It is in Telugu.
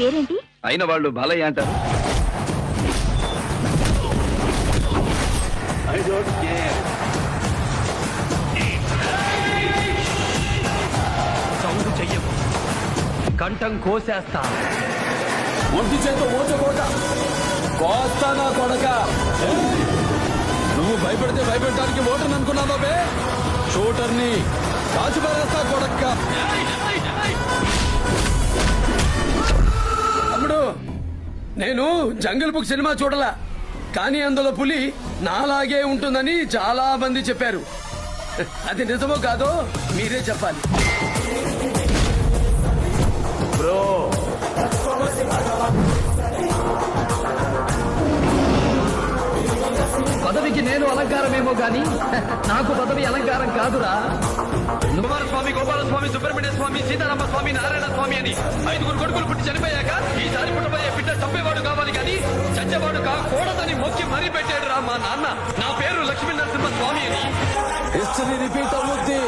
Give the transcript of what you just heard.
పేరేంటి? అయిన వాళ్ళు బాలయ్య అంటారు. సౌండ్ చెయ్యకు, కంఠం కోసేస్తా. ఒంటి చేత ఓచకోట కోస్తా నా కొడక. నువ్వు భయపడితే భయపెట్టడానికి ఓటర్ని అనుకున్నావా బే? షూటర్ని కాల్చి పారేస్తా కొడక్క. తమ్ముడు, నేను జంగిల్ బుక్ సినిమా చూడలా, కానీ అందులో పులి నాలాగే ఉంటుందని చాలా మంది చెప్పారు. అది నిజమో కాదో మీరే చెప్పాలి. బ్రో, పదవికి నేను అలంకారమేమో గాని నాకు పదవి అలంకారం కాదురా. కుమారస్వామి, గోపాలస్వామి, సుబ్రహ్మణ్య స్వామి, సీతారామ స్వామి, నారాయణ స్వామి అని 5 కొడుకులు పుట్టి చనిపోయాక ఈసారి పుట్టబోయే బిడ్డ చంపేవాడు కావాలి కానీ చచ్చేవాడు కాకూడదని మొక్కి మరీ పెట్టాడు రా మా నాన్న. నా పేరు లక్ష్మీ నరసింహ స్వామి అని. హిస్టరీ రిపీట్ అవుద్ది.